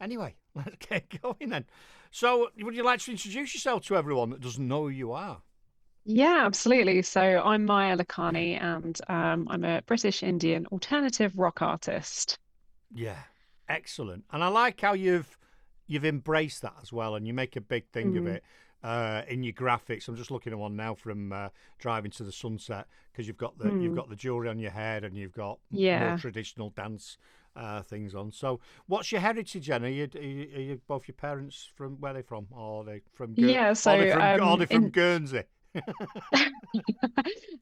Anyway, let's get going then. So, would you like to introduce yourself to everyone that doesn't know who you are? Yeah, absolutely. So I'm Maya Lakhani, and I'm a British Indian alternative rock artist. Yeah, excellent. And I like how you've embraced that as well, and you make a big thing of Mm, it in your graphics. I'm just looking at one now from Driving to the Sunset because you've mm, got the jewelry on your head and you've got more yeah. traditional dance things on. So, what's your heritage, Jen? Are you both your parents from where are they from? Or are they from Yeah, so Are they from in Guernsey?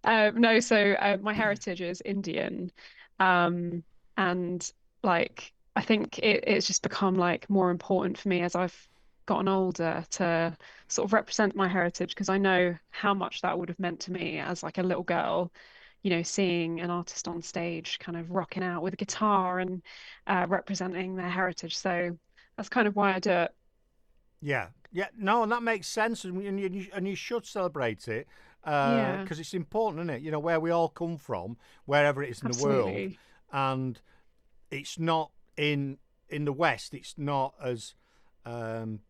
no, so my heritage is Indian. Um and like I think it's just become like more important for me as I've gotten older to sort of represent my heritage because I know how much that would have meant to me as like a little girl, seeing an artist on stage kind of rocking out with a guitar and representing their heritage. So that's kind of why I do it. Yeah, yeah, no, and that makes sense, and you should celebrate it Yeah, because it's important, isn't it? You know where we all come from, wherever it is in the world, absolutely. and it's not in the West. It's not as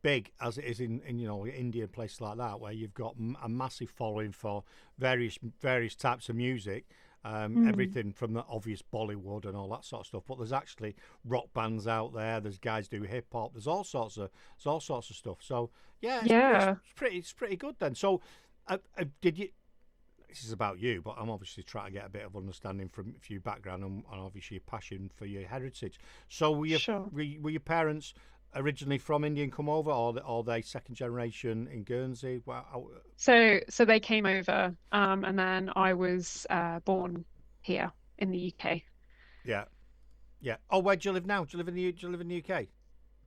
big as it is in India and places like that, where you've got a massive following for various types of music. Mm, Everything from the obvious Bollywood and all that sort of stuff, but there's actually rock bands out there. There's guys do hip hop. There's all sorts of stuff. So yeah, yeah. it's pretty good then. So did you? This is about you, but I'm obviously trying to get a bit of understanding from your background and obviously your passion for your heritage. So Sure. were your parents originally from India and come over, or they second generation in Guernsey? So they came over, and then I was born here in the UK. Yeah, yeah. Oh, where do you live now? Do you live in the UK?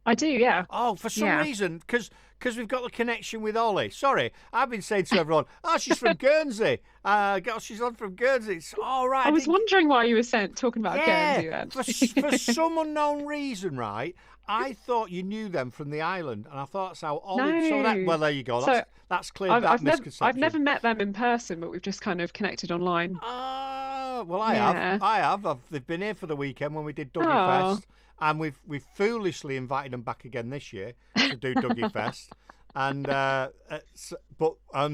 I do, yeah, Oh, for some yeah. reason, because we've got the connection with Ollie. Sorry, I've been saying to everyone, "Oh, she's from Guernsey. She's on from Guernsey." It's all right. I I was didn't. wondering why you were talking about Yeah, Guernsey then. for some unknown reason, right? I thought you knew them from the island, and I thought that's how Ollie. So that No. well, there you go. So That's cleared I've that I've never I've misconception. never met them in person, but we've just kind of connected online. Ah, well, I have. Yeah. I have. They've been here for the weekend when we did Dougie Oh. Fest, and we've foolishly invited them back again this year to do Dougie Fest. And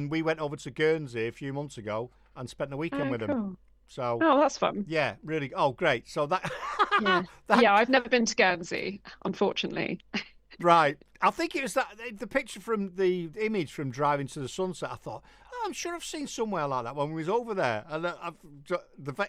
we went over to Guernsey a few months ago and spent the weekend Oh, with them. cool. So Oh, that's fun. yeah, really. Oh, great. So that Yeah. that Yeah, I've never been to Guernsey, unfortunately. right. I think it was the picture from the image from Driving to the Sunset. I thought, oh, I'm sure I've seen somewhere like that when we was over there, and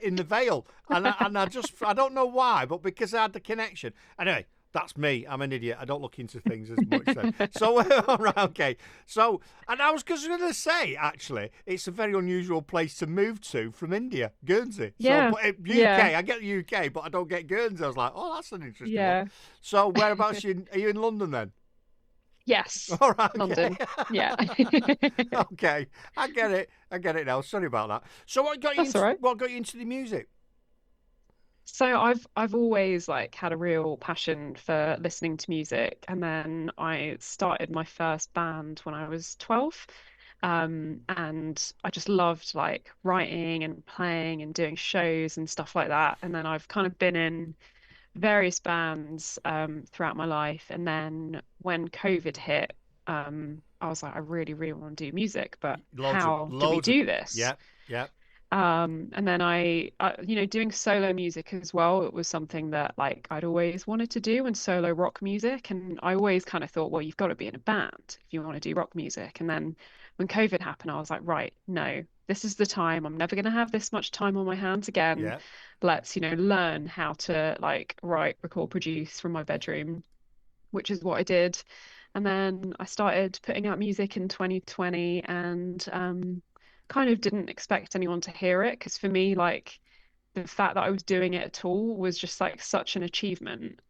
in the Vale, and I don't know why, but because I had the connection. Anyway, that's me. I'm an idiot. I don't look into things as much. Then. So all right, okay. So, and I was just going to say, actually, it's a very unusual place to move to from India, Guernsey. So, Yeah. but Yeah. UK, I get the UK, but I don't get Guernsey. I was like, oh, that's an interesting one. Yeah. So, whereabouts are you in London then? Yes. All right, okay. London. Yeah. Okay. I get it. I get it now. Sorry about that. So That's all right. what got you into the music? So I've always like had a real passion for listening to music, and then I started my first band when I was 12. And I just loved like writing and playing and doing shows and stuff like that. And then I've kind of been in various bands throughout my life. And then when COVID hit, I was like, I really, really want to do music, but how do we Loads of do this? yeah, yeah. And then doing solo music as well, it was something that like I'd always wanted to do and solo rock music. And I always kind of thought, well, you've got to be in a band if you want to do rock music. And then when COVID happened, I was like, right, no, this is the time. I'm never going to have this much time on my hands again. Yeah. Let's, learn how to like write, record, produce from my bedroom, which is what I did. And then I started putting out music in 2020 and kind of didn't expect anyone to hear it because for me, like the fact that I was doing it at all was just like such an achievement.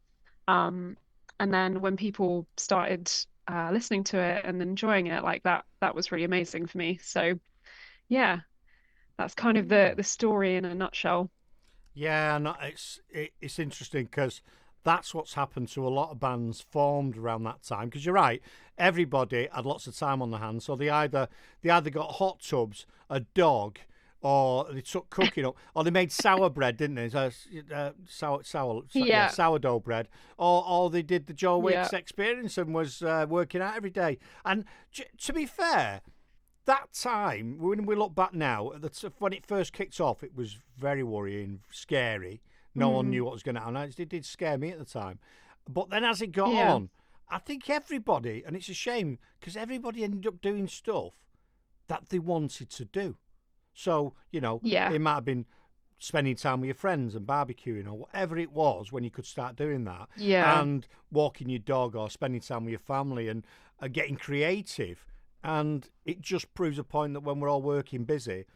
Um, and then when people started listening to it and enjoying it, like that was really amazing for me. So yeah, that's kind of the Mm. the story in a nutshell. Yeah, no, it's interesting because that's what's happened to a lot of bands formed around that time. Because you're right, everybody had lots of time on their hands, so they either got hot tubs, a dog, or they took cooking up, or they made sour bread, didn't they? Yeah, Sourdough bread, or they did the Joe yeah, Wicks experience and was working out every day. And to be fair, that time, when we look back now, when it first kicked off, it was very worrying, scary. No one mm, knew what was going to happen. It did scare me at the time. But then as it got yeah, on, I think everybody, and it's a shame, because everybody ended up doing stuff that they wanted to do. So, yeah, it might have been spending time with your friends and barbecuing or whatever it was when you could start doing that, yeah, and walking your dog or spending time with your family and getting creative. And it just proves a point that when we're all working busy,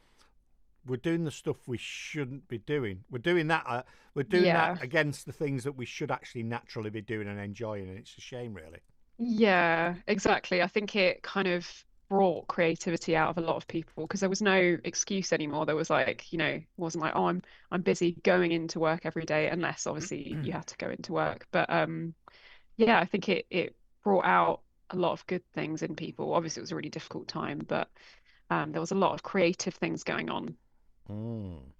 we're doing the stuff we shouldn't be doing. We're doing that. We're doing that yeah. against the things that we should actually naturally be doing and enjoying. And it's a shame, really. Yeah, exactly. I think it kind of brought creativity out of a lot of people because there was no excuse anymore. There was like, it wasn't like, oh, I'm busy going into work every day, unless obviously you had to go into work. But yeah, I think it brought out a lot of good things in people. Obviously, it was a really difficult time, but there was a lot of creative things going on. Mm.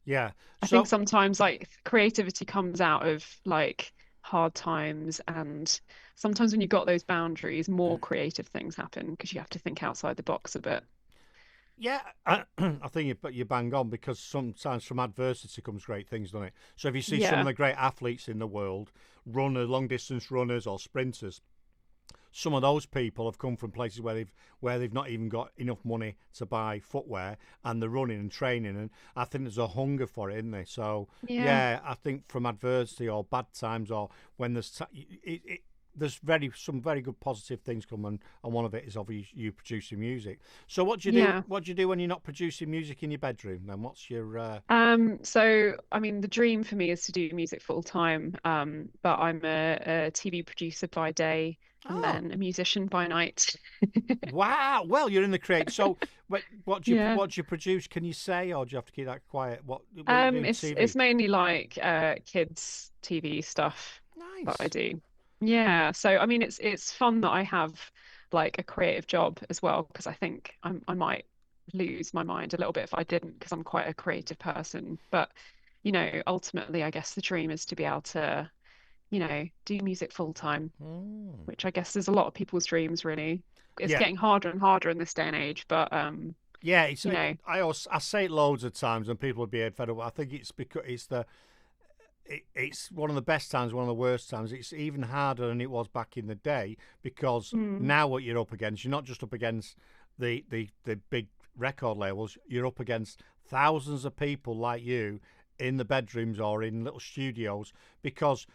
Yeah. I think So sometimes like creativity comes out of like hard times, and sometimes when you've got those boundaries, more creative things happen because you have to think outside the box a bit. yeah, I think you bang on, because sometimes from adversity comes great things, doesn't it? So if you see some of Yeah. the great athletes in the world, long distance runners or sprinters, some of those people have come from places where they've not even got enough money to buy footwear, and they're running and training, and I think there's a hunger for it, isn't there? So Yeah. yeah, I think from adversity or bad times, or when there's some very good positive things come, and one of it is obviously you producing music. So what do you do? Yeah. What do you do when you're not producing music in your bedroom? Then what's your So I mean the dream for me is to do music full time. But I'm a TV producer by day and oh then a musician by night. wow? Well, you're in the create. So Yeah. what do you produce? Can you say, or do you have to keep that quiet? What you doing It's TV? mainly like kids TV stuff that I Nice. do. Yeah, so I mean it's fun that I have like a creative job as well because I think I might lose my mind a little bit if I didn't because I'm quite a creative person. But ultimately I guess the dream is to be able to, do music full time, Mm. which I guess is a lot of people's dreams really. It's Yeah, getting harder and harder in this day and age, but yeah. you know, I say it loads of times, and people would be fed up. I think it's because it's one of the best times, one of the worst times. It's even harder than it was back in the day, because mm, now what you're up against, you're not just up against the big record labels. You're up against thousands of people like you in the bedrooms or in little studios, because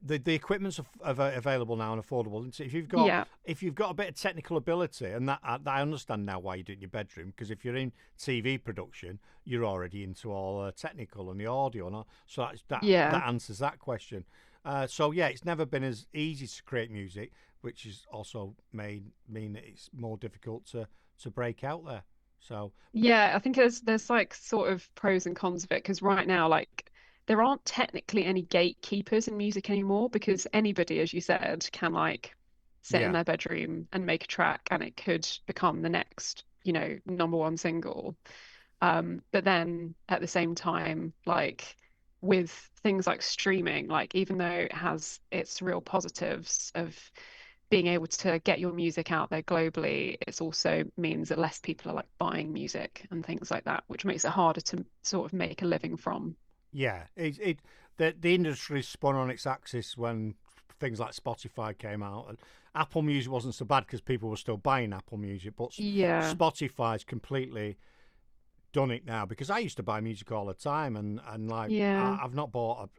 the equipment's available now and affordable. And so yeah, if you've got a bit of technical ability, and that I understand now why you do it in your bedroom, because if you're in TV production, you're already into all technical and the audio, and all, so yeah. that answers that question. So yeah, it's never been as easy to create music, which has also mean that it's more difficult to break out there. So Yeah, I think there's like sort of pros and cons of it because right now, like there aren't technically any gatekeepers in music anymore because anybody, as you said, can like sit in yeah, their bedroom and make a track and it could become the next, number one single. But then at the same time, like with things like streaming, like even though it has its real positives of being able to get your music out there globally, it also means that less people are like buying music and things like that, which makes it harder to sort of make a living from. yeah, the industry spun on its axis when things like Spotify came out, and Apple Music wasn't so bad because people were still buying Apple Music, but Yeah, Spotify's completely done it now, because I used to buy music all the time, and like yeah, I've not bought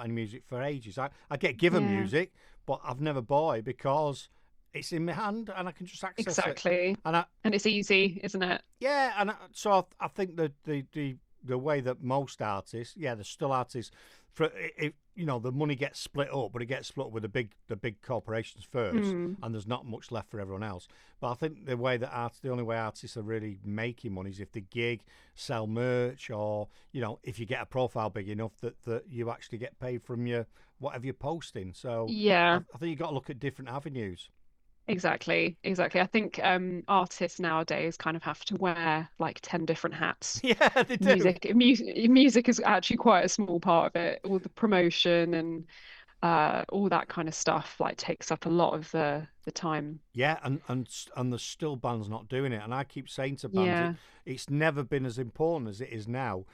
any music for ages. I get given yeah, music, but I've never bought it because it's in my hand and I can just access it. exactly. And And it's easy, isn't it? yeah, so I think that the way that most artists, yeah, there's still artists, for if the money gets split up, but it gets split up with the big corporations first, Mm, and there's not much left for everyone else. But I think the only way artists are really making money is if they gig, sell merch, or if you get a profile big enough that you actually get paid from your whatever you're posting. So yeah. I think you've got to look at different avenues. Exactly, exactly. I think artists nowadays kind of have to wear like 10 different hats. Yeah, they do. Music is actually quite a small part of it. All the promotion and all that kind of stuff like takes up a lot of the time. Yeah, and there's still bands not doing it. And I keep saying to bands, Yeah. it's never been as important as it is now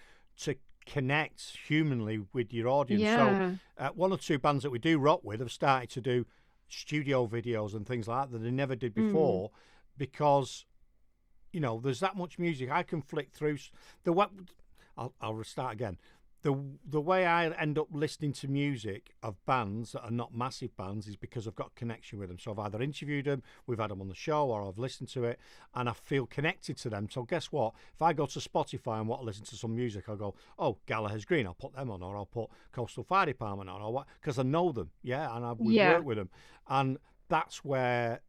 to connect humanly with your audience. So, Yeah. one or two bands that we do rock with have started to do studio videos and things like that that they never did Mm. before, because there's that much music I can flick through. The what I'll restart again. The way I end up listening to music of bands that are not massive bands is because I've got a connection with them. So I've either interviewed them, we've had them on the show, or I've listened to it, and I feel connected to them. So guess what? If I go to Spotify and want to listen to some music, I'll go, oh, Gallagher's Green, I'll put them on, or I'll put Coastal Fire Department on, or what? Because I know them, yeah, and we've Yeah. worked with them, and that's where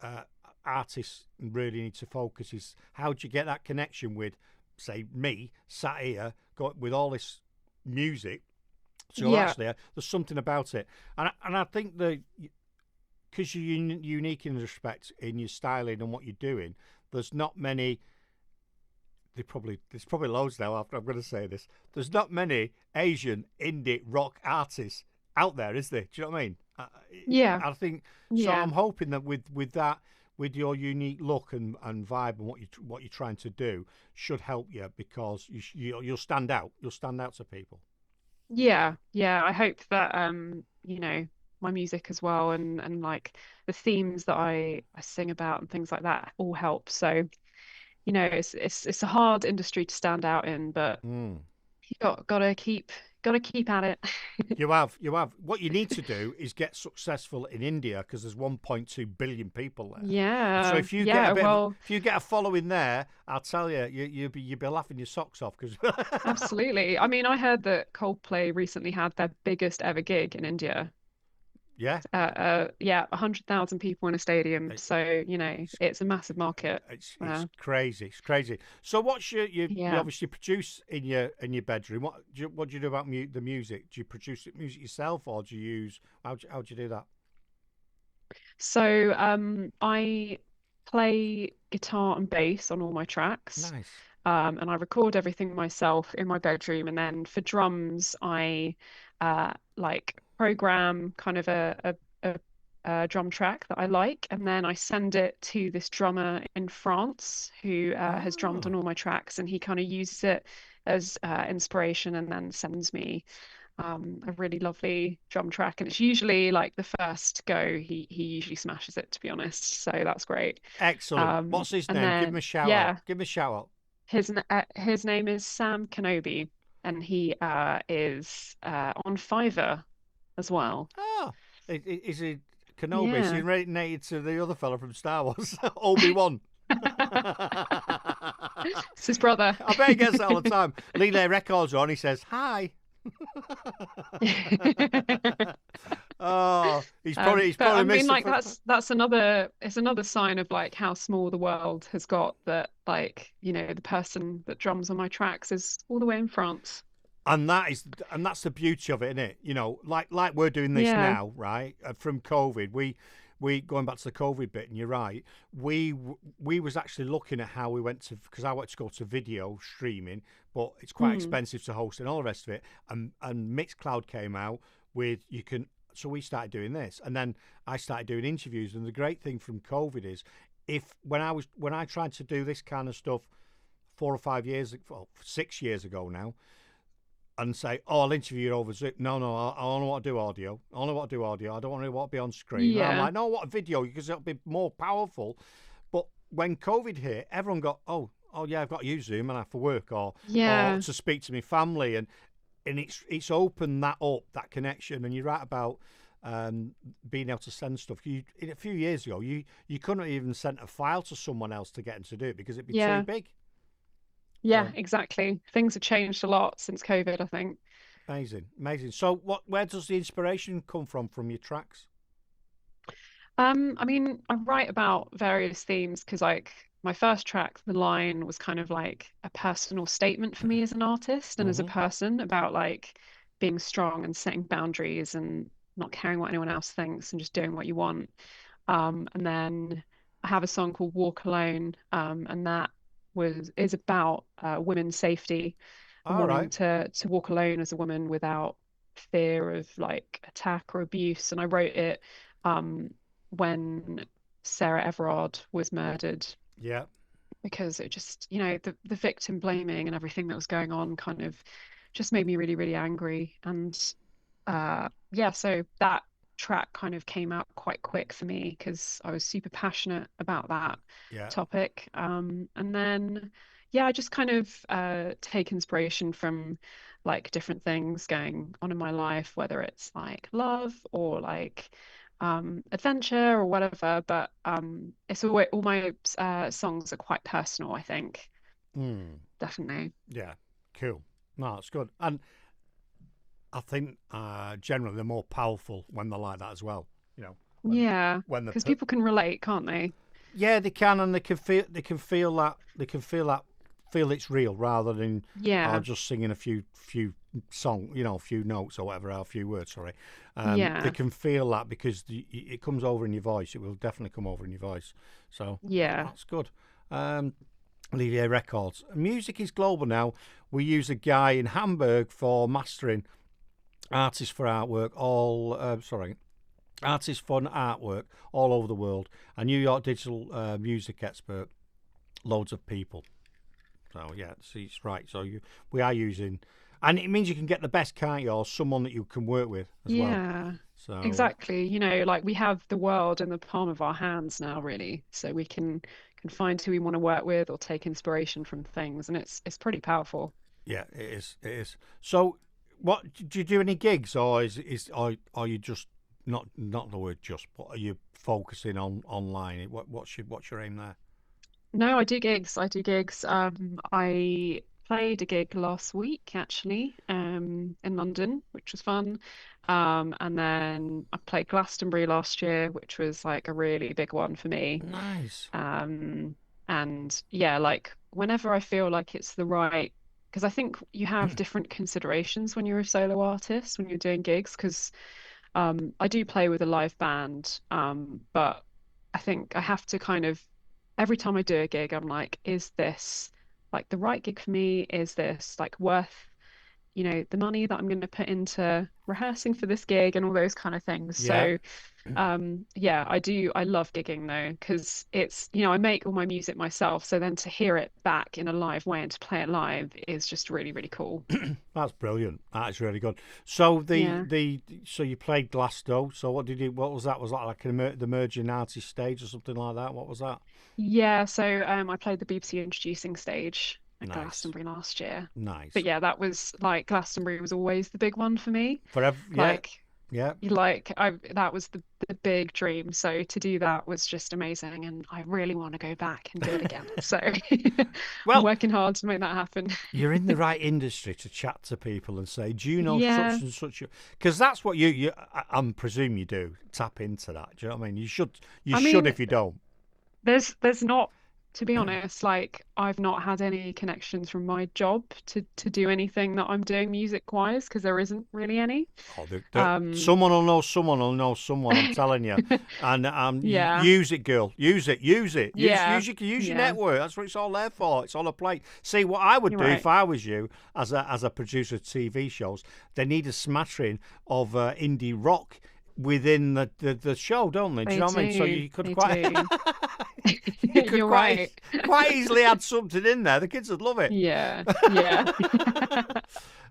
uh, artists really need to focus, is how do you get that connection with, say, me sat here with all this music. So Yeah. actually, there's something about it, and I think that because you're unique in respect in your styling and what you're doing, there's not many. There's probably loads now. After I'm going to say this, there's not many Asian indie rock artists out there, is there? Do you know what I mean? Yeah. I think so. Yeah. I'm hoping that with that, with your unique look and vibe and what you're trying to do, should help you, because you'll stand out. You'll stand out to people. Yeah. Yeah. I hope that my music as well and like the themes that I sing about and things like that all help. So, it's a hard industry to stand out in, but Mm. you gotta keep at it. You have. What you need to do is get successful in India, because there's 1.2 billion people there. So Yeah. if you get Yeah. Well, if you get a following there, I'll tell you, you'd be laughing your socks off, because absolutely. I mean, I heard that Coldplay recently had their biggest ever gig in India. yeah, Yeah, 100,000 people in a stadium. it, So, it's it's a massive market. it's crazy. It's crazy. So what's you Yeah. obviously produce in your bedroom. What do you do about the music? Do you produce the music yourself, or do you use how do you do that? So, I play guitar and bass on all my tracks. Nice. And I record everything myself in my bedroom. And then for drums, I like program kind of a drum track that I like, and then I send it to this drummer in France who has drummed Oh, on all my tracks, and he kind of uses it as inspiration, and then sends me a really lovely drum track. And it's usually like the first go, he usually smashes it, to be honest. So that's great. excellent. What's his And name? Give him a then shout out. yeah. Give him a shout out. His name is Sam Kenobi, and he is on Fiverr as well. Oh, is he Kenobi? Is he Yeah. related to the other fella from Star Wars, Obi-Wan? It's his brother. I bet he gets that all the time. Relay Records are on. He says hi. Oh, he's But I probably mean, missed like the. it's another sign of like how small the world has got, that like, the person that drums on my tracks is all the way in France. And that's the beauty of it, isn't it? Like we're doing this Yeah. now, right? From COVID, we going back to the COVID bit, and you're right. We was actually looking at how we went to, because I wanted to go to video streaming, but it's quite Mm. expensive to host and all the rest of it. And Mixcloud came out with you can. So we started doing this, and then I started doing interviews. And the great thing from COVID is, if when I tried to do this kind of stuff 4 or 5 years, well, 6 years ago now, and say, "Oh, I'll interview you over Zoom." No, no, I only want to do audio. I only want to do audio. I don't want to be on screen. And I'm Yeah. like, "No, what a video, because it'll be more powerful." But when COVID hit, everyone got, "Oh, yeah, I've got to use Zoom and I have for work, or Yeah. to speak to my family," and it's opened that connection. And you're right about being able to send stuff. A few years ago, you couldn't even send a file to someone else to get them to do it, because it'd be too Yeah. big. Yeah, So. exactly. Things have changed a lot since COVID, I think. Amazing, amazing. So, where does the inspiration come from your tracks? I mean, I write about various themes because, like, my first track, The Line, was kind of like a personal statement for me as an artist and as a Hmm. person about like being strong and setting boundaries and not caring what anyone else thinks and just doing what you want. And then I have a song called Walk Alone, and that was is about women's safety and All wanting right. to walk alone as a woman without fear of like attack or abuse. And I wrote it when Sarah Everard was murdered Yeah. because it just, the victim blaming and everything that was going on kind of just made me really, really angry. And yeah, so that track kind of came out quite quick for me because I was super passionate about that Yeah. topic. And then, yeah, I just kind of take inspiration from like different things going on in my life, whether it's like love or like adventure or whatever. But it's all my songs are quite personal, I think, Mm. definitely. Yeah. Cool. No, that's good. And I think generally they're more powerful when they're like that as well. You know, when Yeah, when the because people can relate, can't they? yeah, they can, and they can feel that feel it's real rather than Yeah, just singing a few song, a few notes or whatever, a few words. Sorry, they yeah, can feel that because it comes over in your voice. It will definitely come over in your voice. So yeah. that's good. Um, Olivier Records. Music is global now. We use a guy in Hamburg for mastering, artists for artwork. Artists for artwork all over the world. A New York digital music expert. Loads of people. So yeah, see, it's right. So we are using, and it means you can get the best, can't you? Or someone that you can work with as well. Yeah, So exactly. Like we have the world in the palm of our hands now, really. So we can find who we want to work with or take inspiration from things, and it's pretty powerful. yeah, it is. It is. So, what do you do? Any gigs, or is are you just not the word just, but are you focusing on online? What's your aim there? No, I do gigs. I do gigs. I played a gig last week actually, in London, which was fun. And then I played Glastonbury last year, which was like a really big one for me. Nice. Um, and yeah, like whenever I feel like it's the right, because I think you have different considerations when you're a solo artist, when you're doing gigs, because I do play with a live band, but I think I have to kind of every time I do a gig, I'm like, is this like the right gig for me? Is this like worth, the money that I'm going to put into rehearsing for this gig and all those kind of things. Yeah. So yeah, I do. I love gigging though, because it's, I make all my music myself. So then to hear it back in a live way and to play it live is just really, really cool. That's brilliant. That is really good. So Yeah. so you played Glasgow. So what did you? What was that? Was that like the emerging artist stage or something like that? What was that? Yeah, so I played the BBC introducing stage at Nice, Glastonbury last year. But nice. yeah, that was like Glastonbury was always the big one for me. Forever. Yeah, Like yeah. I that was the big dream. So to do that was just amazing and I really want to go back and do it again. So I'm Well, working hard to make that happen. you're in the right industry to chat to people and say, "Do you know such Yeah. and such?" Because that's what I'm presume you do. Tap into that. Do you know what I mean? You should. You I should mean, if you don't. there's not, to be honest, like I've not had any connections from my job to do anything that I'm doing music wise because there isn't really any. Oh, Um, someone will know someone will know someone. I'm telling you. And yeah, use it, girl. Use it. Use it. yeah, Use your yeah, network. That's what it's all there for. It's on a plate. See what I would you're do if right. I was you, as a producer of TV shows. They need a smattering of indie rock within the show, don't they? Do you They know what I mean? So do, you could they quite do. you could You're right. quite easily add something in there. The kids would love it. Yeah, yeah.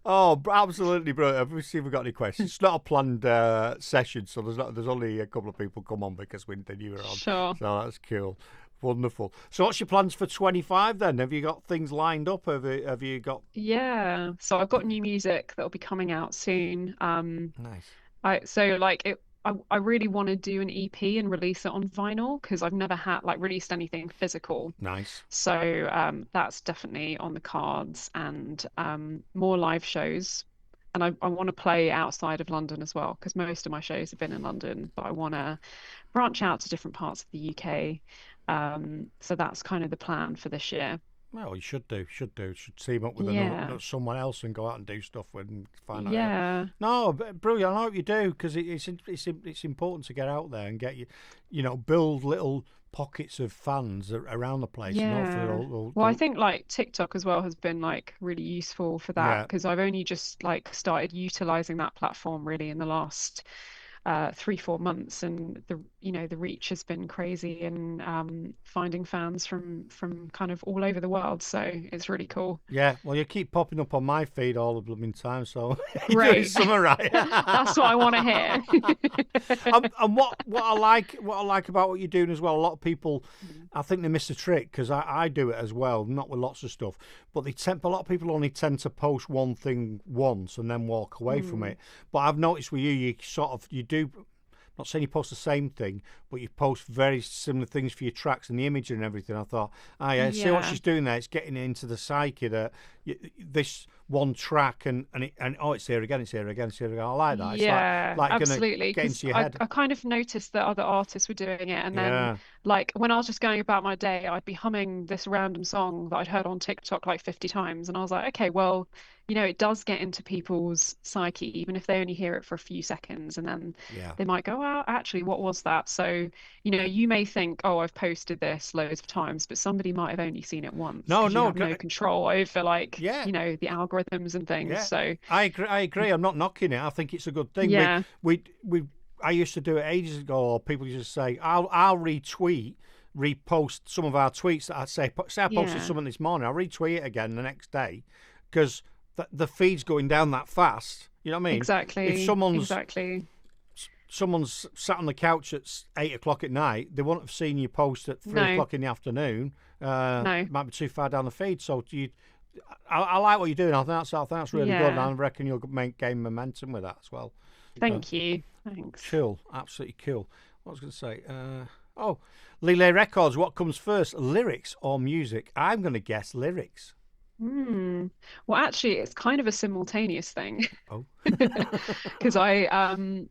Oh, absolutely brilliant. Let me see if we've got any questions. It's not a planned session, so there's only a couple of people come on because they knew we were on. Sure. So that's cool. Wonderful. So what's your plans for 25 then? Have you got things lined up? Have you got Yeah. So I've got new music that'll be coming out soon. nice. I so like it I really want to do an EP and release it on vinyl because I've never had like released anything physical. Nice. So that's definitely on the cards and more live shows. And I want to play outside of London as well because most of my shows have been in London, but I want to branch out to different parts of the UK. So that's kind of the plan for this year. Well, you should do. Should team up with Yeah. someone else and go out and do stuff and find out. Yeah. No, brilliant. I hope you do, because it's important to get out there and get build little pockets of fans around the place, and hopefully Yeah. Well, I they'll think like TikTok as well has been like really useful for that yeah, because I've only just like started utilizing that platform really in the last 3, 4 months, and the reach has been crazy and finding fans from kind of all over the world. So it's really cool. yeah. Well, you keep popping up on my feed all the blooming time, so you're doing Great. something right. That's what I want to hear. And what I like about what you're doing as well, a lot of people, I think they miss a trick, because I do it as well, not with lots of stuff, but a lot of people only tend to post one thing once and then walk away from it. But I've noticed with you do. Not saying you post the same thing, but you post very similar things for your tracks and the image and everything. I thought, yeah, see what Yeah. she's doing there. It's getting into the psyche that this one track and it's here again, it's here again, it's here again. I like that. It's Yeah, like gonna absolutely. get Because into your I, head. I kind of noticed that other artists were doing it. And then, Yeah, like, when I was just going about my day, I'd be humming this random song that I'd heard on TikTok like 50 times. And I was like, okay, well, it does get into people's psyche, even if they only hear it for a few seconds. And then yeah. they might go, oh, actually, what was that? So, you may think, oh, I've posted this loads of times, but somebody might have only seen it once No, because you no, have no control over, like, yeah. the algorithms and things. Yeah, So, I agree. I agree. I'm not knocking it. I think it's a good thing. yeah, We. I used to do it ages ago. Or people used to say, "I'll repost some of our tweets that I say I posted yeah. something this morning. I'll retweet it again the next day, because the feed's going down that fast. You know what I mean? If Exactly, exactly. someone's sat on the couch at 8 o'clock at night, they won't have seen you post at three No, o'clock in the afternoon. no, Might be too far down the feed. So I like what you're doing. I think that's really good, and yeah. I reckon you'll gain momentum with that as well. Uh, Thank you. Thanks. cool, absolutely cool. What was I going to say? Oh, Lele Records. What comes first, lyrics or music? I'm going to guess lyrics. Hmm. Well, actually, it's kind of a simultaneous thing Oh, because I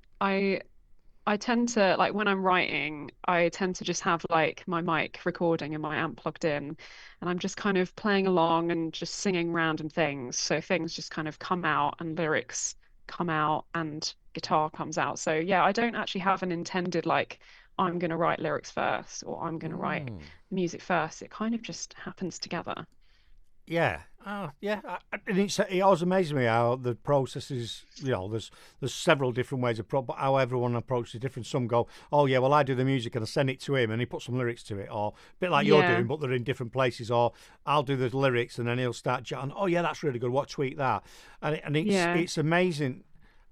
tend to like when I'm writing, I tend to just have like my mic recording and my amp plugged in, and I'm just kind of playing along and just singing random things. So things just kind of come out and lyrics come out and guitar comes out. So yeah, I don't actually have an intended like I'm going to write lyrics first or I'm going to write mm. music first. It kind of just happens together. Yeah. Yeah. And it always amazes me how the process is. There's several different ways of but how everyone approaches it different. Some go, oh yeah, well I do the music and I send it to him and he puts some lyrics to it, or a bit like you're Yeah. doing, but they're in different places. Or I'll do the lyrics and then he'll start chatting. Oh yeah, that's really good. What, tweet that? And Yeah. it's amazing.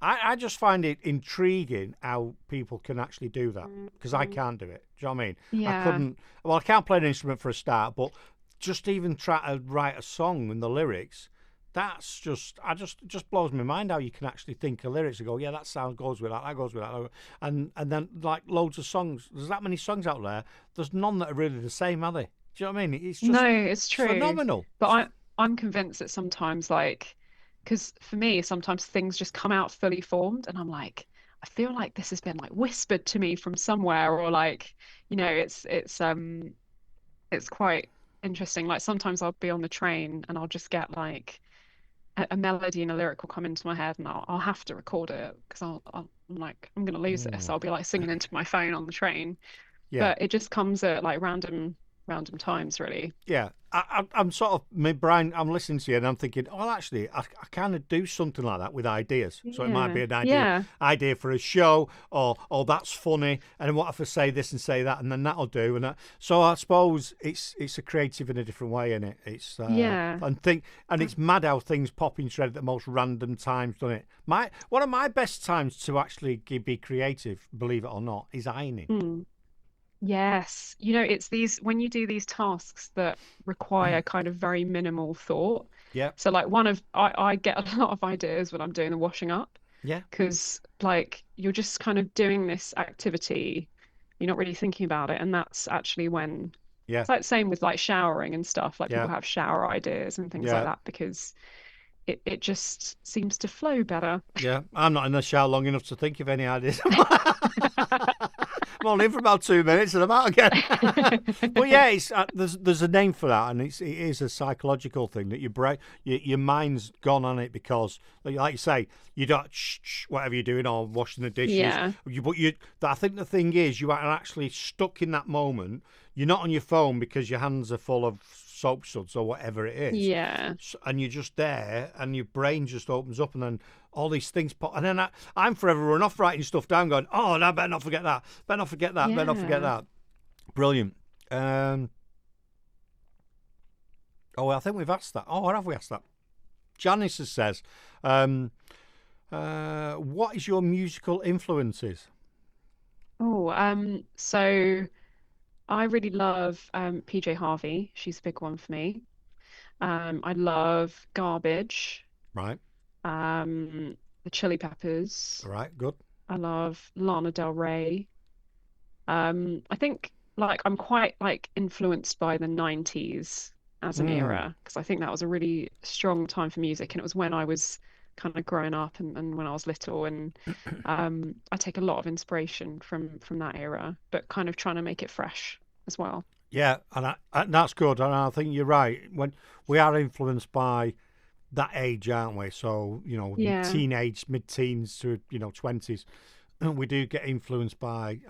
I just find it intriguing how people can actually do that, because I Mhm. can't do it. Do you know what I mean? I Yeah. couldn't. Well, I can't play an instrument for a start, but just even try to write a song and the lyrics, that's just blows my mind how you can actually think of lyrics and go, yeah, that sound goes with that goes with that, and then like loads of songs. There's that many songs out there. There's none that are really the same, are they? Do you know what I mean? It's No, just it's true. phenomenal. But I'm convinced that sometimes like because for me sometimes things just come out fully formed and I'm like I feel like this has been like whispered to me from somewhere or like it's quite interesting. Like sometimes I'll be on the train and I'll just get like a melody and a lyric will come into my head and I'll have to record it because I'm like I'm gonna lose this. Mm. I'll be like singing into my phone on the train. Yeah. But it just comes at like random times really. Yeah, I'm sort of my brain. I'm listening to you and I'm thinking, oh, well, actually, I kind of do something like that with ideas. So it might Yeah. be an Yeah. idea for a show, or oh, that's funny, and what if I say this and say that, and then that'll do. So I suppose it's a creative in a different way, isn't it? It's Yeah. and it's mad how things pop into your head at the most random times, doesn't it? One of my best times to actually be creative, believe it or not, is ironing. Mm. Yes. It's these when you do these tasks that require kind of very minimal thought. Yeah, So like I get a lot of ideas when I'm doing the washing up yeah, because like you're just kind of doing this activity, you're not really thinking about it. And that's actually when yeah, it's like same with like showering and stuff. Like yeah, people have shower ideas and things like yeah. that because it just seems to flow better. Yeah, I'm not in the shower long enough to think of any ideas. I'm only in for about 2 minutes and I'm out again. But yeah, it's there's a name for that, and it is a psychological thing that your mind's gone on it because, like you say, you don't whatever you're doing or washing the dishes. Yeah. I think the thing is you are actually stuck in that moment. You're not on your phone because your hands are full of soap suds or whatever it is. Yeah. And you're just there, and your brain just opens up, and then all these things pop. And then I'm forever run off writing stuff down, going, "Oh, no, I better not forget that. Better not forget that. Better not forget that." Brilliant. I think we've asked that. Oh, or have we asked that? Janice says, "What is your musical influences?" So I really love PJ Harvey. She's a big one for me. I love Garbage, Right. the Chili Peppers. Right. Good. I love Lana Del Rey. I think like I'm quite like influenced by the 90s as an era because I think that was a really strong time for music, and it was when I was kind of growing up and when I was little, and I take a lot of inspiration from that era, but kind of trying to make it fresh as well. Yeah, and that's good. And I think you're right. When we are influenced by that age, aren't we? So, Yeah. teenage, mid-teens to, 20s. We do get influenced by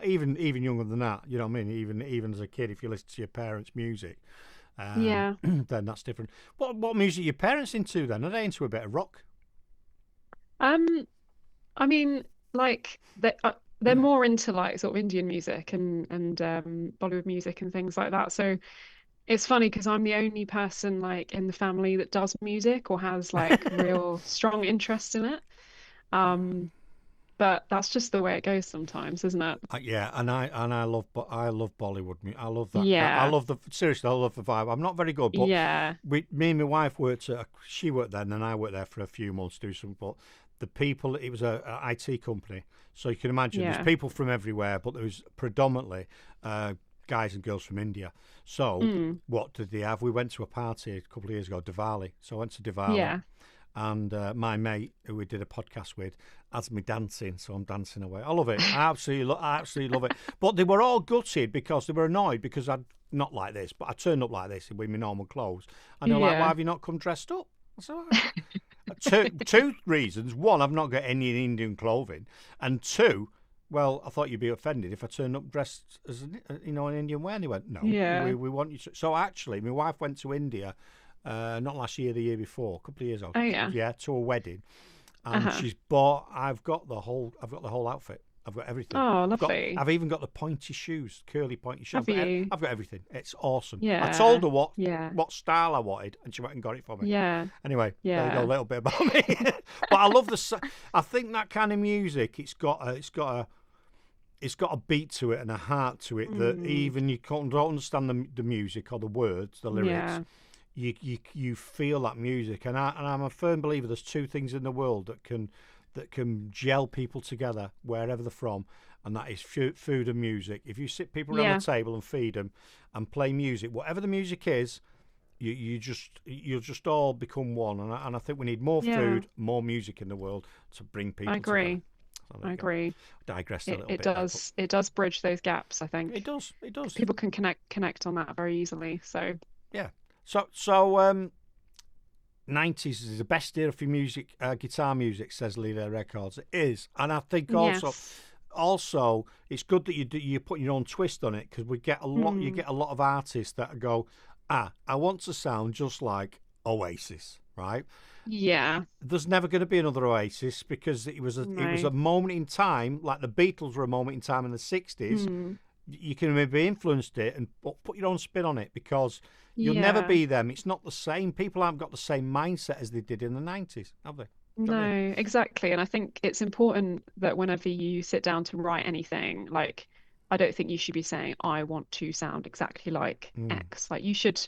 even younger than that. You know what I mean? Even as a kid, if you listen to your parents' music, Yeah. then that's different. What music are your parents into then? Are they into a bit of rock? Um, I mean, like they're more into like sort of Indian music and Bollywood music and things like that. So it's funny because I'm the only person like in the family that does music or has like real strong interest in it. Um, but that's just the way it goes sometimes, isn't it? Yeah, I love Bollywood music. I love that. I Yeah. love seriously. I love the vibe. I'm not very good, but Yeah. me and my wife she worked there, and then I worked there for a few months do some. But the people, it was a IT company, so you can imagine there's Yeah. people from everywhere, but there was predominantly guys and girls from India. So Mm. what did they have? We went to a party a couple of years ago, Diwali. So I went to Diwali. Yeah. And my mate, who we did a podcast with, has me dancing, so I'm dancing away. I love it. I absolutely love it. But they were all gutted because they were annoyed because I'd not like this, but I turned up like this with my normal clothes. And they're like, "Why Yeah. have you not come dressed up?" I said, two reasons. One, I've not got any Indian clothing. And two, well, I thought you'd be offended if I turned up dressed as an Indian way. And they went, "No, Yeah. we want you to." So actually, my wife went to India. Not last year, the year before, a couple of years ago. Oh yeah. Yeah, to a wedding, and Uh-huh. she's bought. I've got the whole outfit. I've got everything. Oh, lovely. I've even got the pointy shoes, curly pointy shoes. Have you? I've got everything. It's awesome. I told Yeah. her what Yeah. style I wanted, and she went and got it for me. Yeah. Anyway, there you go, a Yeah. little bit about me. But I love I think that kind of music. It's got a beat to it and a heart to it that Mm. even you don't understand the music or the words, the lyrics. Yeah. You feel that music, and I'm a firm believer. There's two things in the world that can gel people together wherever they're from, and that is food and music. If you sit people around Yeah. the table and feed them and play music, whatever the music is, you'll just all become one. And I think we need more Yeah. food, more music in the world to bring people I agree. together. So there I you go. agree. Digressed a It little it bit there, but does bridge those gaps, I it think. does, it does. People can connect on that very easily. So Yeah. So 90s is the best era for music, guitar music, says Leader Records. It is, and I think yes. also it's good that you put your own twist on it because you Mm. get a lot of artists that go, I want to sound just like Oasis, right? Yeah. There's never going to be another Oasis because it was No. a moment in time, like the Beatles were a moment in time in the 60s. Mm. You can maybe influence it and put your own spin on it because you'll never Yeah. be them. It's not the same. People haven't got the same mindset as they did in the 90s, have they? Do you know what I mean? No, exactly. And I think it's important that whenever you sit down to write anything, like I don't think you should be saying, I want to sound exactly like Mm, X. Like you should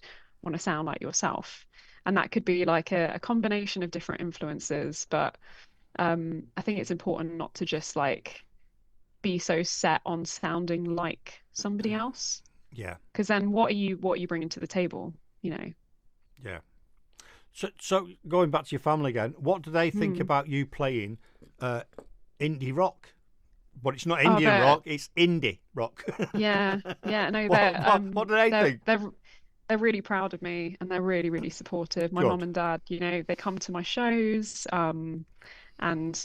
want to sound like yourself. And that could be like a combination of different influences. But I think it's important not to just like be so set on sounding like somebody else. yeah, Because then what are you bringing to the table, you know? yeah. So going back to your family again, what do they think Hmm. about you playing indie rock? but it's not Oh, Indian rock; it's indie rock. yeah, yeah. No, What do they think? they're really proud of me, and they're really, really supportive. My mum Good. and dad, they come to my shows, and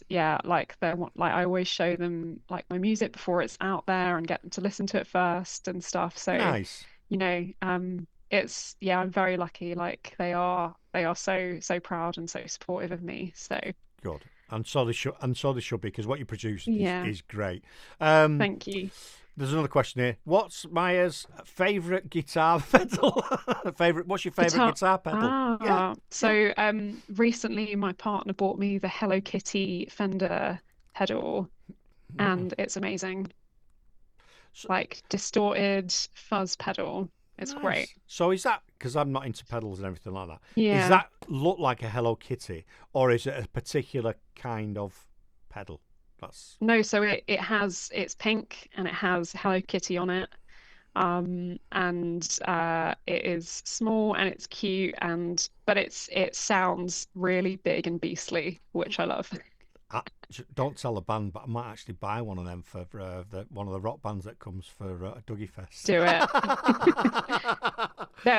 yeah, like like I always show them like my music before it's out there and get them to listen to it first and stuff. So, Nice. it's yeah, I'm very lucky. Like they are so proud and so supportive of me. So Good. And so they should. And so they should be, because what you produce yeah, is great. Um, thank you. there's another question here. What's Maya's favourite guitar pedal? What's your favourite Guitar. guitar pedal? Yeah. Yeah. So recently my partner bought me the Hello Kitty Fender pedal, Oh, and it's amazing. so, Like distorted fuzz pedal. It's great. nice. So is that, because I'm not into pedals and everything like that? Is Yeah. that look like a Hello Kitty, or is it a particular kind of pedal? That's No, so it's pink and it has Hello Kitty on it. And it is small and it's cute, but it sounds really big and beastly, which I love. I, don't tell the band, but I might actually buy one of them for one of the rock bands that comes for Dougie Fest. Do it.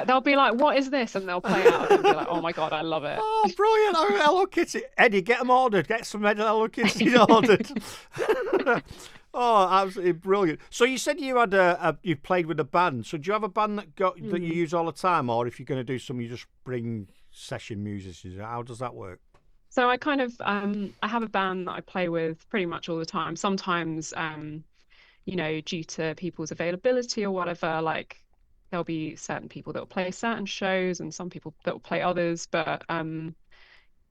They'll be like, "What is this?" And they'll play out of it and be like, "Oh my God, I love it." Oh, brilliant! Oh, Hello Kitty, Eddie, get them ordered. Get some Hello Kitty ordered. Oh, absolutely brilliant! So you said you had you played with a band. So do you have a band that you use all the time, or if you're going to do something, you just bring session musicians? How does that work? So I kind of I have a band that I play with pretty much all the time. Sometimes due to people's availability or whatever, like there'll be certain people that will play certain shows and some people that will play others. But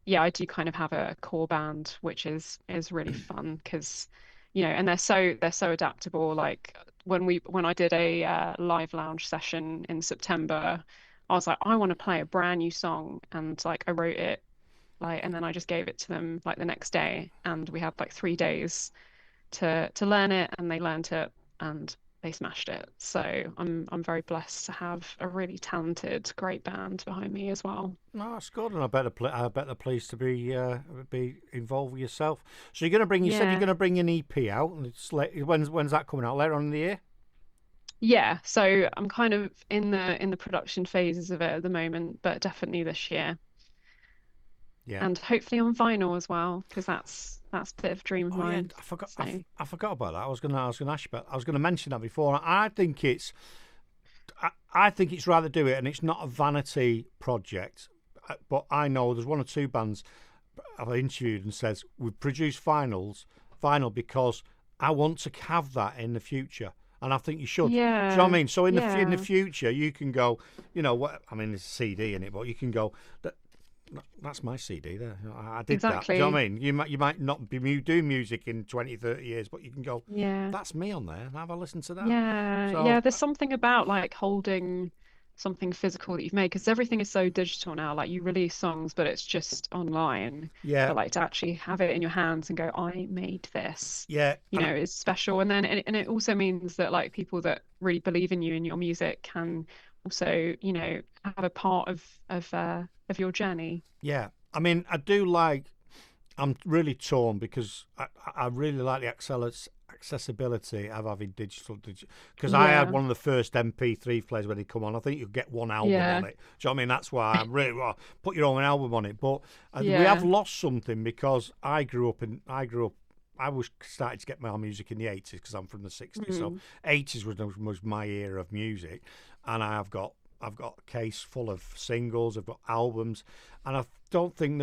yeah, I do kind of have a core band, which is really fun because and they're so adaptable. Like when I did a live lounge session in September, I was like, I want to play a brand new song, and like I wrote it like, and then I just gave it to them like the next day, and we had like 3 days to learn it, and they learned it, and they smashed it. So I'm very blessed to have a really talented, great band behind me as well. No, that's good, and I bet they're pleased to be involved with yourself. So you're going to bring. You said you're Yeah. going to bring an EP out, and when's that coming out? Later on in the year? Yeah, so I'm kind of in the production phases of it at the moment, but definitely this year. Yeah. And hopefully on vinyl as well, because that's a bit of a dream of Oh yeah, mine. I forgot. So I forgot about that. I was gonna ask you about. I was gonna mention that before. I think it's rather do it, and it's not a vanity project. But I know there's one or two bands I've interviewed and says we've produced vinyl because I want to have that in the future, and I think you should. Do you know what I yeah, mean? So in the yeah, future, you can go. What I mean, there's a CD in it, but you can go. That's my CD there. I did that. Do you know what exactly. I mean? You might not be doing music in 20, 30 years, but you can go, Yeah. that's me on there, and have a listen to that. Yeah, So, yeah, there's something about like holding something physical that you've made, because everything is so digital now. Like you release songs, but it's just online. yeah, But like to actually have it in your hands and go, I made this, yeah. is special. And then and it also means that like people that really believe in you and your music can also, have a part of your journey. Yeah. I mean, I'm really torn because I really like the accessibility of having digital, because I had Yeah, one of the first MP3 players when they come on. I think you could get one album yeah, on it. Do you know what I mean? That's why I'm really well, put your own album on it. But we have yeah. lost something, because I was started to get my music in the 80s, because I'm from the 60s. So Mm. 80s was my era of music, and I've got a case full of singles. I've got albums, and I don't think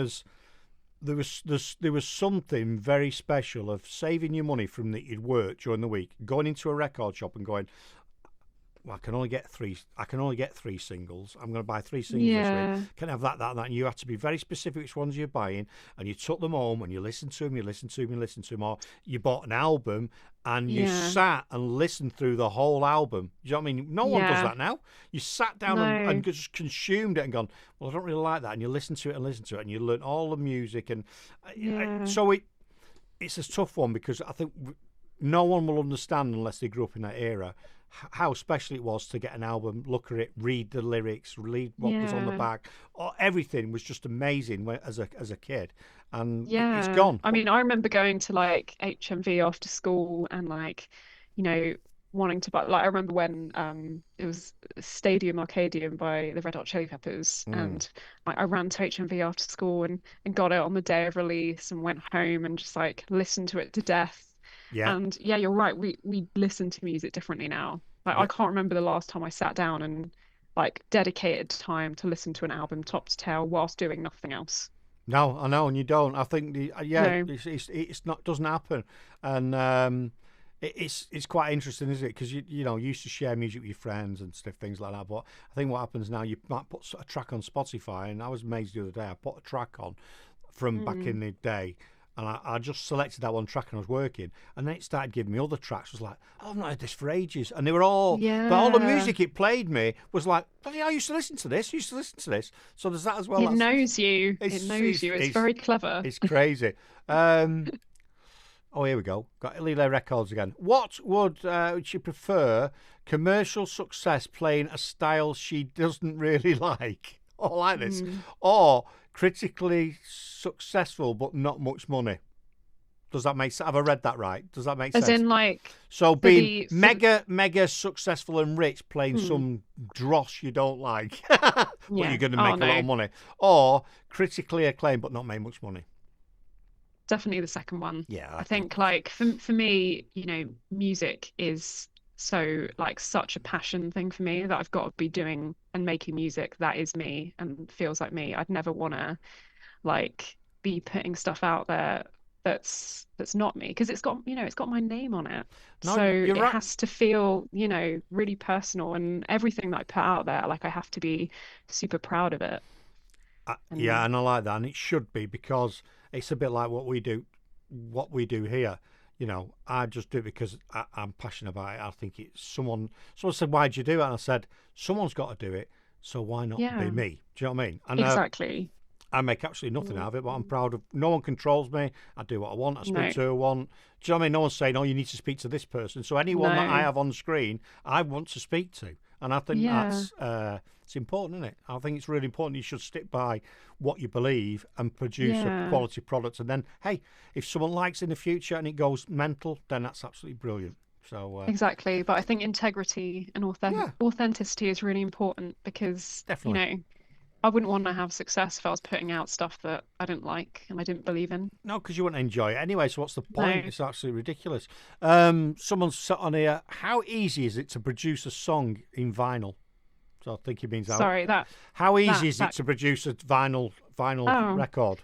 there was something very special of saving your money from that you'd work during the week, going into a record shop and going, well, I can only get three singles. I'm going to buy three singles this week. Yeah, Can I have that, and you have to be very specific which ones you're buying, and you took them home and you listened to them, or you bought an album and you yeah, sat and listened through the whole album. Do you know what I mean? No one does yeah. that now. You sat down and No, just consumed it and gone, well, I don't really like that, and you listen to it, and you learn all the music, and yeah. so it's a tough one, because I think no one will understand unless they grew up in that era how special it was to get an album, look at it, read the lyrics, read what was on the Yeah. back. Everything was just amazing as a kid, and it's Yeah. gone. I mean, I remember going to like HMV after school and like, you know, wanting to buy like I remember when it was Stadium Arcadium by the Red Hot Chili Peppers Mm. and I ran to HMV after school and got it on the day of release and went home and just like listened to it to death. Yeah, And yeah, you're right. We listen to music differently now. Like I yeah. can't remember the last time I sat down and like dedicated time to listen to an album top to tail whilst doing nothing else. No, I know, and you don't. I think No. it's not doesn't happen, and it's quite interesting, isn't it? Because you used to share music with your friends and stuff, things like that. But I think what happens now, you might put a track on Spotify, and I was amazed the other day. I put a track on from back in the day. And I just selected that one track and I was working. And then it started giving me other tracks. I was like, oh, I've not heard this for ages. And they were but all the Yeah. music it played me was like, bloody hell, I used to listen to this. I used to listen to this. So there's that as well. It knows you. It's, It knows you. It's it's, very clever. it's crazy. Oh, here we go. Got Lele Records again. What would she prefer? Commercial success playing a style she doesn't really like? Oh, I like this. Or critically successful but not much money? Does that make sense? Have I read that right? Does that make As sense? in, like, So for being the mega successful and rich playing some dross you don't like, but yeah. you're going to Oh make a lot of no, money. Or critically acclaimed but not make much money. definitely the second one. Yeah, I think like for me, music is so like such a passion thing for me that I've got to be doing and making music that is me and feels like me. I'd never want to like be putting stuff out there that's not me because it's got my name on it. No, So you're it right. has to feel, really personal and everything that I put out there, like I have to be super proud of it. Yeah, And and I like that, and it should be because it's a bit like what we do, here. I just do it because I'm passionate about it. I think it's someone said, "Why'd you do it?" And I said, "Someone's got to do it, so why not be yeah, me?" Do you know what I mean? And exactly. I make absolutely nothing Mm, out of it, but I'm proud of. No one controls me. I do what I want. I speak no, to who I want. Do you know what I mean? No one's saying, "Oh, you need to speak to this person." So anyone that I no. have on screen, I want to speak to, and I think Yeah, that's it's important, isn't it? I think it's really important. You should stick by what you believe and produce a yeah, quality product. And then, hey, if someone likes it in the future and it goes mental, then that's absolutely brilliant. So exactly. But I think integrity and yeah, authenticity is really important because, definitely. I wouldn't want to have success if I was putting out stuff that I didn't like and I didn't believe in. No, because you wouldn't enjoy it anyway. So what's the point? No, It's absolutely ridiculous. Someone's sat on here. How easy is it to produce a song in vinyl? So I think it means sorry, how that, easy is it that, to produce a vinyl oh, record?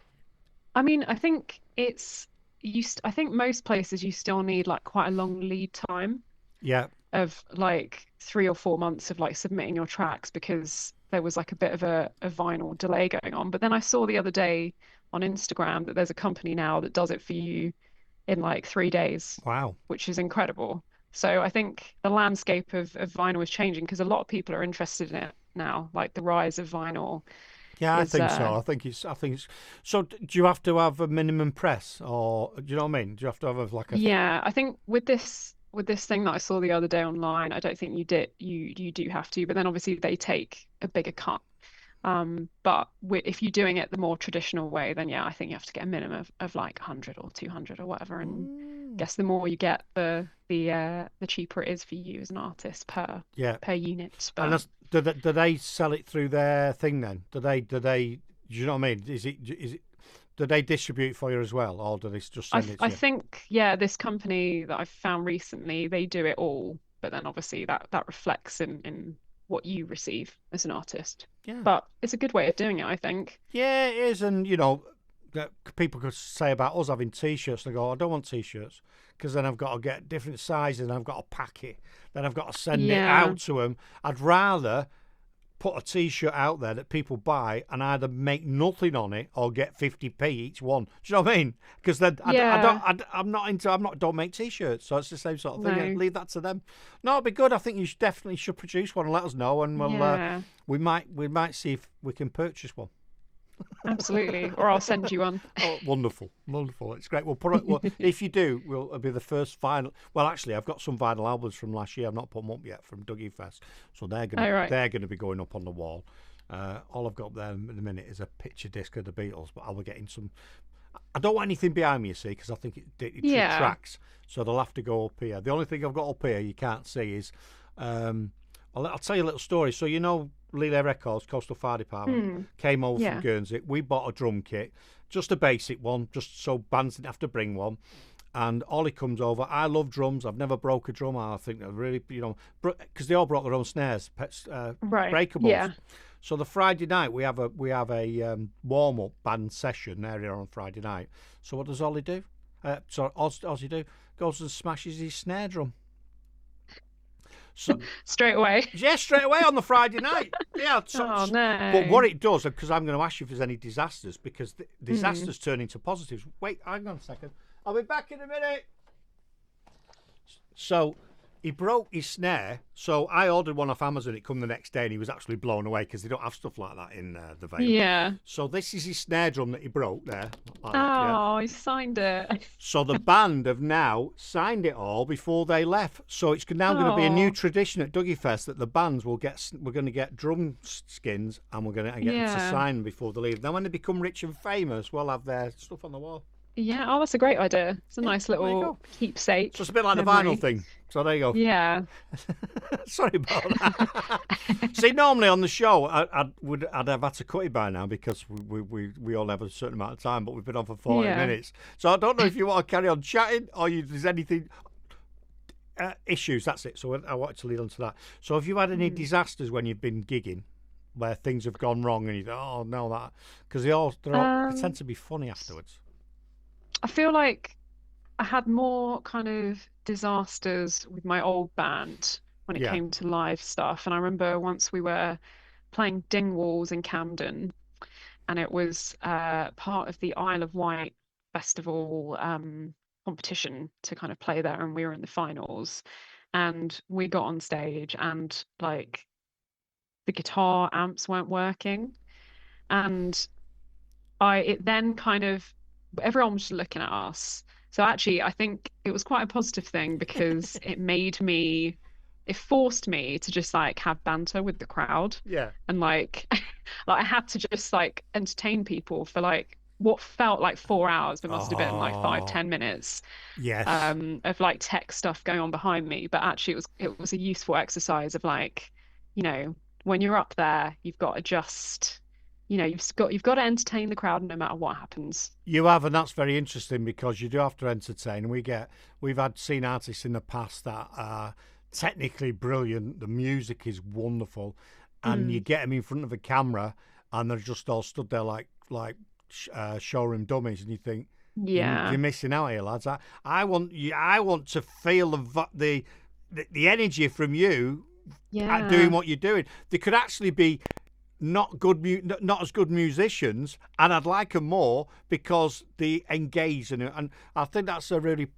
I mean, I think I think most places you still need like quite a long lead time Yeah. of like 3 or 4 months of like submitting your tracks because there was like a bit of a vinyl delay going on. But then I saw the other day on Instagram that there's a company now that does it for you in like 3 days, Wow. which is incredible. So I think the landscape of vinyl is changing because a lot of people are interested in it now. Like the rise of vinyl Yeah, I is think so. I think it's. So, do you have to have a minimum press, or do you know what I mean? Do you have to have like a? yeah, I think with this thing that I saw the other day online, I don't think you do have to, but then obviously they take a bigger cut. But if you're doing it the more traditional way, then yeah, I think you have to get a minimum of like 100 or 200 or whatever. And Mm. guess the more you get, the cheaper it is for you as an artist Yeah, per unit. and But do they sell it through their thing then? Do you know what I mean? Is it do they distribute for you as well, or do they just I send it I to you? think yeah, this company that I've found recently, they do it all, but then obviously that reflects in what you receive as an artist. Yeah. But it's a good way of doing it, I think. Yeah, it is, and that people could say about us having T-shirts. They go, I don't want T-shirts because then I've got to get different sizes and I've got to pack it. Then I've got to send it Yeah, out to them. I'd rather put a T-shirt out there that people buy and either make nothing on it or get 50p each one. Do you know what I mean? Because then yeah, I'm not into. Don't make T-shirts, so it's the same sort of thing. no, Leave that to them. No, it'd be good. I think you definitely should produce one and let us know, and yeah. we might see if we can purchase one. Absolutely. Or I'll send you one. Oh, wonderful, wonderful! It's great. We'll put it. Well, if you do, it'll be the first vinyl. Well, actually, I've got some vinyl albums from last year. I've not put them up yet from Dougie Fest, so Oh, right. they're gonna be going up on the wall. All I've got there at the minute is a picture disc of the Beatles, but I will get in some. I don't want anything behind me, you see, because I think it Yeah. tracks. So they'll have to go up here. The only thing I've got up here you can't see is, I'll tell you a little story. So you know, Relay Records, Coastal Fire Department, came over Yeah. from Guernsey. We bought a drum kit, just a basic one, just so bands didn't have to bring one. And Ollie comes over. I love drums. I've never broke a drum. I think they're really, because they all brought their own snares, Right. breakables. Yeah. So the Friday night we have a warm up band session area on Friday night. So what does Ollie do? Ozzy do goes and smashes his snare drum. So Straight away. yeah, straight away on the Friday night. Yeah. Oh, no. But what it does, because I'm going to ask you if there's any disasters, because disasters turn into positives. Wait, hang on a second. I'll be back in a minute. So he broke his snare. So I ordered one off Amazon. It come the next day, and he was actually blown away because they don't have stuff like that in the Vale. Yeah. So this is his snare drum that he broke there. Like that, yeah. Oh, he signed it. So the band have now signed it all before they left. So it's now going to be a new tradition at Dougie Fest that the bands will get. We're going to get drum skins and we're going to get them to sign them before they leave. Then when they become rich and famous, we'll have their stuff on the wall. Yeah. Oh, that's a great idea. It's a nice there you little go. keepsake. So it's a bit like the memory. vinyl thing. So there you go. Yeah. Sorry about that. See, normally on the show, I'd have had to cut it by now because we all have a certain amount of time, but we've been on for 40 minutes. So I don't know if you want to carry on chatting or there's anything. Issues, that's it. So I wanted to lead on to that. So have you had any disasters when you've been gigging where things have gone wrong and you think, oh, no, that. Because they tend to be funny afterwards. I feel like I had more kind of disasters with my old band when it came to live stuff. And I remember once we were playing Dingwalls in Camden, and it was part of the Isle of Wight festival competition to kind of play there, and we were in the finals. And we got on stage, and like the guitar amps weren't working, and it then kind of everyone was just looking at us. So actually, I think it was quite a positive thing because it forced me to just like have banter with the crowd. Yeah. And like I had to just like entertain people for like what felt like 4 hours, but must have been like 5-10 minutes. Yes. Of like tech stuff going on behind me. But actually it was a useful exercise of like, when you're up there, you've got to just you've got to entertain the crowd no matter what happens. You have, and that's very interesting because you do have to entertain. We've seen artists in the past that are technically brilliant. The music is wonderful, and you get them in front of a camera, and they're just all stood there like showroom dummies, and you think, you're missing out here, lads. I want to feel the energy from you at doing what you're doing. There could actually be not as good musicians, and I'd like them more because they engage in it. And I think that's a really,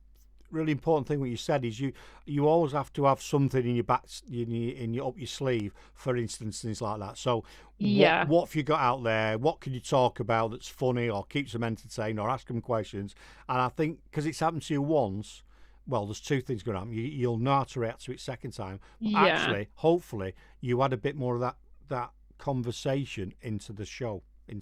really important thing. What you said is you always have to have something in your back, up your sleeve, for instance, things like that. So what have you got out there? What can you talk about that's funny or keeps them entertained or ask them questions? And I think because it's happened to you once. Well, there's two things going to happen. You'll know how to react to it second time. Actually, hopefully, you add a bit more of that conversation into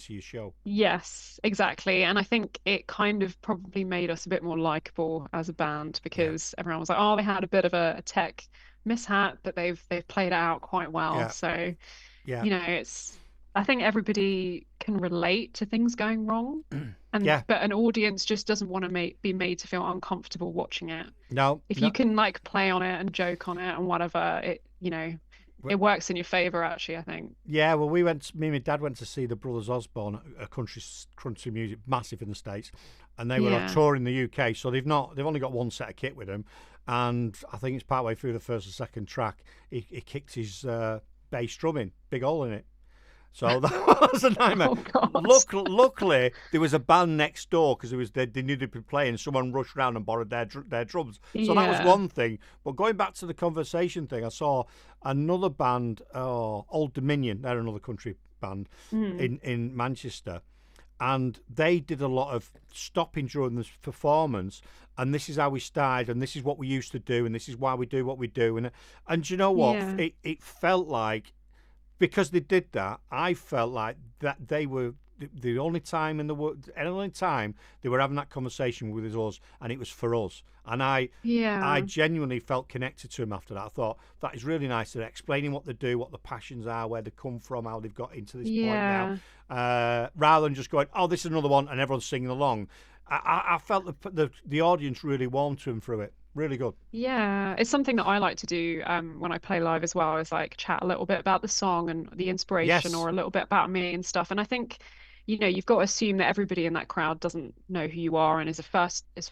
your show. Yes, exactly. And I think it kind of probably made us a bit more likable as a band because everyone was like, oh, they had a bit of a tech mishap, but they've played it out quite well. So I think everybody can relate to things going wrong, but an audience just doesn't want to be made to feel uncomfortable watching it. If you can like play on it and joke on it and whatever, it works in your favour, actually, I think. Yeah, well, me and my dad went to see the Brothers Osborne, a country music, massive in the States, and they were on tour in the UK, so they've only got one set of kit with them, and I think it's partway through the first or second track, he kicked his bass drum in, big hole in it. So that was a nightmare. Luckily, there was a band next door because they needed to be playing. Someone rushed around and borrowed their drums. So that was one thing. But going back to the conversation thing, I saw another band, Old Dominion. They're another country band Mm. in Manchester. And they did a lot of stopping during this performance, and this is how we started, and this is what we used to do, and this is why we do what we do. And you know what? Yeah. It felt like, because they did that, I felt like that they were the only time in the world, only time they were having that conversation with us, and it was for us. And I Yeah. genuinely felt connected to them after that. I thought that is really nice. They're explaining what they do, what the passions are, where they come from, how they've got into this point now, Yeah. rather than just going, "Oh, this is another one," and everyone's singing along. I felt the audience really warmed to them through it. Really good. Yeah, it's something that I like to do when I play live as well, is like chat a little bit about the song and the inspiration, Yes. or a little bit about me and stuff. And I think, you've got to assume that everybody in that crowd doesn't know who you are and is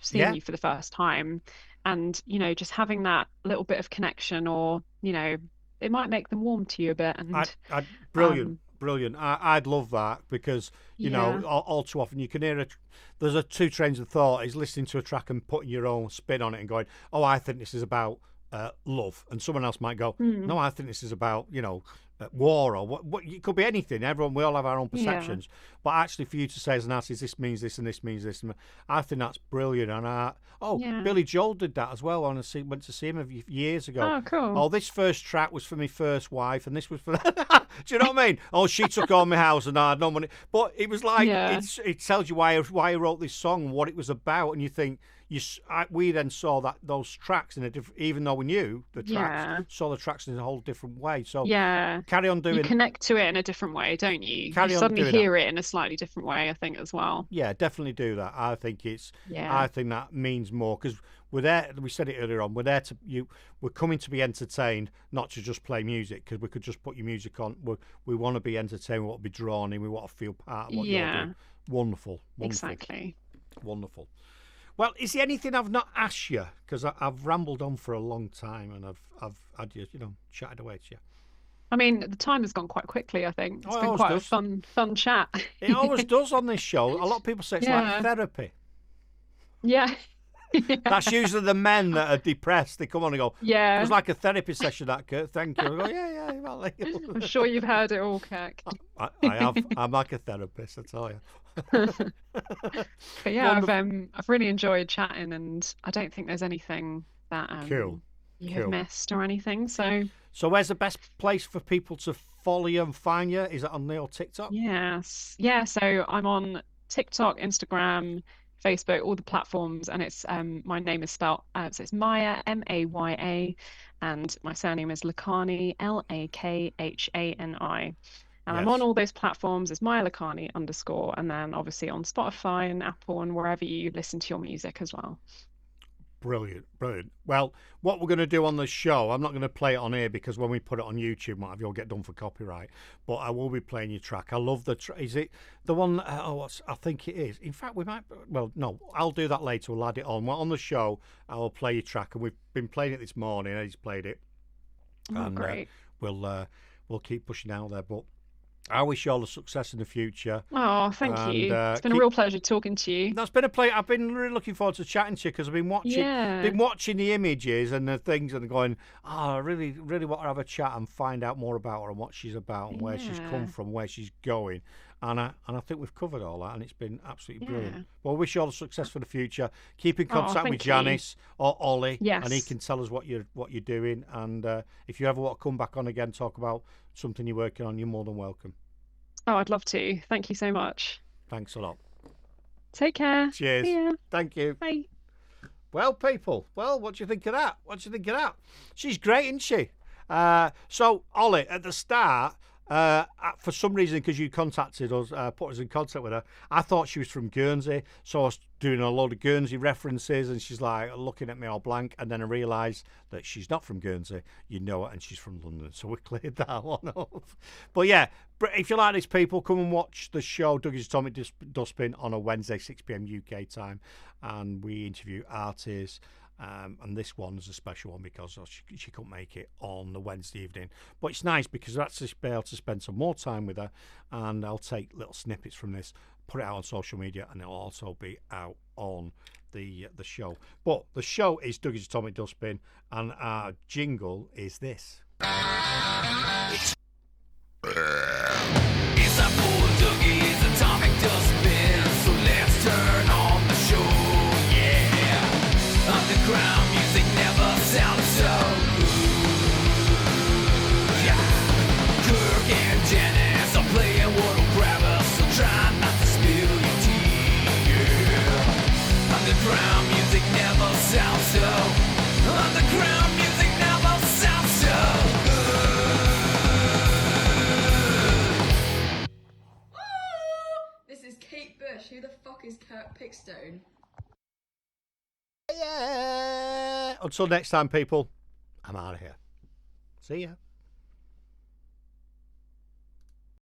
seeing Yeah. you for the first time. And, just having that little bit of connection, or, it might make them warm to you a bit. And Brilliant, um, brilliant. I'd love that because yeah, all too often you can hear there's a two trains of thought is listening to a track and putting your own spin on it and going, oh, I think this is about love, and someone else might go, mm, no, I think this is about war, or what it could be anything. We all have our own yeah, perceptions, but actually for you to say as an artist, this means this and this means this, and I think that's brilliant. And yeah. Billy Joel did that as well. Went to see him years ago. Oh, cool. Oh, this first track was for my first wife, and this was for do you know what I mean? Oh, she took all my house and I had no money. But it was like Yeah, it tells you why he wrote this song and what it was about, and you think we then saw those tracks in a different, even though we knew the tracks, yeah, saw the tracks in a whole different way. So yeah. carry on You doing, connect to it in a different way, don't you? You carry on suddenly doing that. hear it in a slightly different way, I think, as well. Yeah, definitely do that. Yeah. I think that means more because we're there. We said it earlier on. We're there to you. We're coming to be entertained, not to just play music. Because we could just put your music on. We want to be entertained. We want to be drawn in. We want to feel part of what you're Yeah, doing. Wonderful, wonderful, exactly. wonderful. Well, is there anything I've not asked you? Because I've rambled on for a long time and I've had you, chatted away to you. I mean, the time has gone quite quickly, I think. It's Oh, it been always quite a does. fun chat. It always does on this show. A lot of people say it's like Yeah. therapy. Yeah. That's usually the men that are depressed. They come on and go, it was Yeah. like a therapy session, that, Kurt. Thank you. I go, yeah, well, I'm sure you've heard it all, Kirk. I have. I'm like a therapist, I tell you. But yeah, Wonderful. I've really enjoyed chatting, and I don't think there's anything that Cool. you have Cool. missed or anything. So So where's the best place for people to follow you and find you? Is it on your TikTok? yes. Yeah, so I'm on TikTok, Instagram, Facebook, all the platforms, and it's my name is spelt so it's Maya, Maya, and my surname is Lakhani, Lakhani. And I'm on Yes. all those platforms as Maya Lakhani _, and then obviously on Spotify and Apple and wherever you listen to your music as well. Brilliant, brilliant. Well, what we're going to do on the show, I'm not going to play it on here because when we put it on YouTube, might you'll get done for copyright. But I will be playing your track. I love the track. Is it the one? I think it is. In fact, we might. Well, no, I'll do that later. We'll add it on. Well, on the show, I will play your track, and we've been playing it this morning. Eddie's played it, Oh, and great. we'll keep pushing out there. But I wish you all the success in the future. Oh, thank And you. It's been a keep real pleasure talking to you. That's been a play. I've been really looking forward to chatting to you because I've Yeah. been watching the images and the things and going, oh, I really, really want to have a chat and find out more about her and what she's about and where she's come Yeah. from, where she's going. And I think we've covered all that and it's been absolutely Yeah. brilliant. Well, I wish you all the success for the future. Keep in Oh, contact with thank you. Janice or Ollie, and he Yes. can tell us what you're doing. And if you ever want to come back on again, talk about something you're working on, you're more than welcome. Oh, I'd love to. Thank you so much. Thanks a lot. Take care. Cheers. See ya. Thank you. Bye. Well, people, what do you think of that? What do you think of that? She's great, isn't she? So, Ollie, at the start, for some reason, because you contacted us, put us in contact with her, I thought she was from Guernsey. So I was doing a load of Guernsey references, and she's like looking at me all blank. And then I realised that she's not from Guernsey. You know it, and she's from London. So we cleared that one up. But yeah, if you like these people, come and watch the show Dougie's Atomic Dustbin on a Wednesday, 6 p.m. UK time. And we interview artists. And this one's a special one because she couldn't make it on the Wednesday evening. But it's nice because I'll actually be able to spend some more time with her, and I'll take little snippets from this, put it out on social media, and it'll also be out on the show. But the show is Dougie's Atomic Dustbin, and our jingle is this. Kate Bush. Who the fuck is Kurt Pickstone? Yeah. Until next time, people, I'm out of here. See ya.